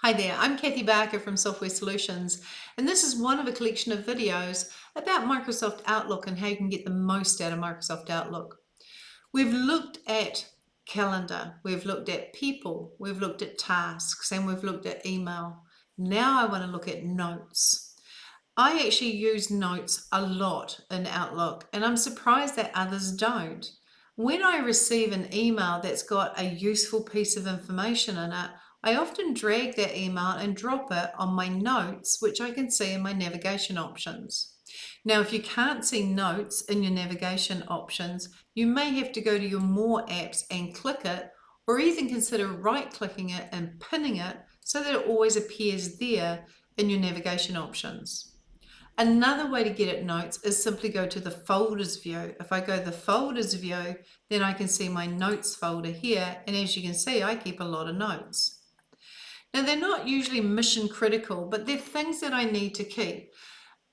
Hi there, I'm Cathi Barker from Software Solutions, and this is one of a collection of videos about Microsoft Outlook and how you can get the most out of Microsoft Outlook. We've looked at calendar, we've looked at people, we've looked at tasks, and we've looked at email. Now I want to look at notes. I actually use notes a lot in Outlook, and I'm surprised that others don't. When I receive an email that's got a useful piece of information in it, I often drag that email and drop it on my notes, which I can see in my navigation options. Now, if you can't see notes in your navigation options, you may have to go to your More apps and click it, or even consider right-clicking it and pinning it so that it always appears there in your navigation options. Another way to get at notes is simply go to the folders view. If I go to the folders view, then I can see my notes folder here. And as you can see, I keep a lot of notes. Now, they're not usually mission critical, but they're things that I need to keep.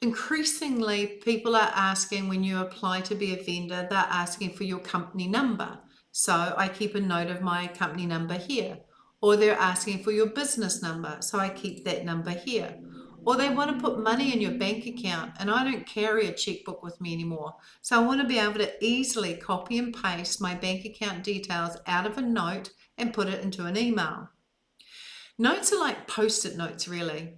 Increasingly, people are asking when you apply to be a vendor, they're asking for your company number. So I keep a note of my company number here. Or they're asking for your business number, so I keep that number here. Or they want to put money in your bank account, and I don't carry a checkbook with me anymore. So I want to be able to easily copy and paste my bank account details out of a note and put it into an email. Notes are like Post-it notes, really.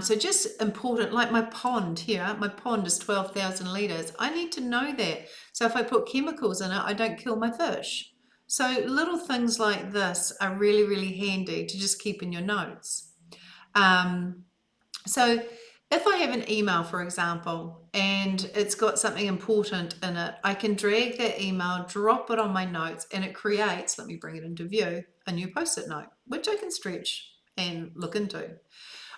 So just important, like my pond here, my pond is 12,000 litres. I need to know that. So if I put chemicals in it, I don't kill my fish. So little things like this are really, really handy to just keep in your notes. So if I have an email, for example, and it's got something important in it, I can drag that email, drop it on my notes, and it creates, let me bring it into view, a new Post-it note, which I can stretch and look into.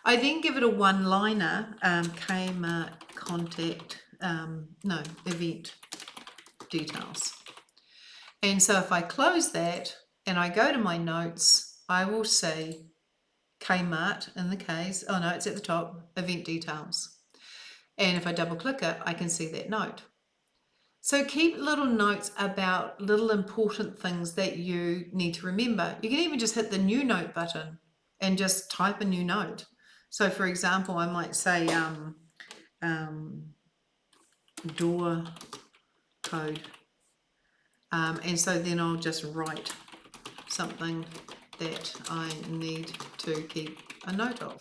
I then give it a one-liner, Kmart contact, event details. And so if I close that and I go to my notes, I will see Kmart in the case, oh no, it's at the top, event details. And if I double click it, I can see that note. So keep little notes about little important things that you need to remember. You can even just hit the new note button and just type a new note. So for example, I might say door code. And so then I'll just write something that I need to keep a note of.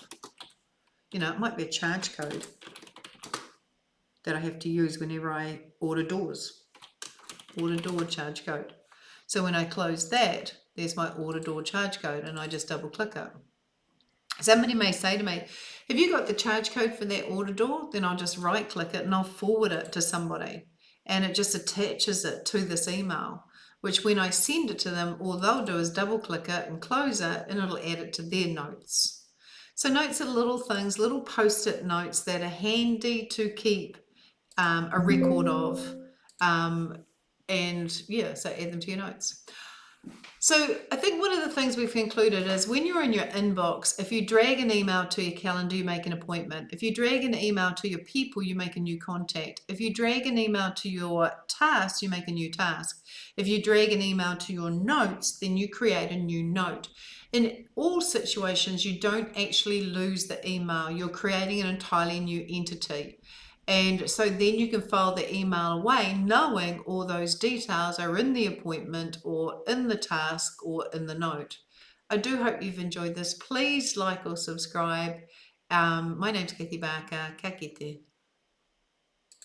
You know, it might be a charge code that I have to use whenever I order doors. Order door charge code. So when I close that, there's my order door charge code, and I just double click it. Somebody may say to me, have you got the charge code for that order door? Then I'll just right click it and I'll forward it to somebody, and it just attaches it to this email, which when I send it to them, all they'll do is double click it and close it, and it'll add it to their notes. So notes are little things, little Post-it notes that are handy to keep a record of, and yeah, so add them to your notes. So I think one of the things we've concluded is when you're in your inbox, if you drag an email to your calendar, you make an appointment. If you drag an email to your people, you make a new contact. If you drag an email to your tasks, you make a new task. If you drag an email to your notes, then you create a new note. In all situations, you don't actually lose the email. You're creating an entirely new entity. And so then you can file the email away knowing all those details are in the appointment or in the task or in the note. I do hope you've enjoyed this. Please like or subscribe. My name's Cathi Barker. Ka kite.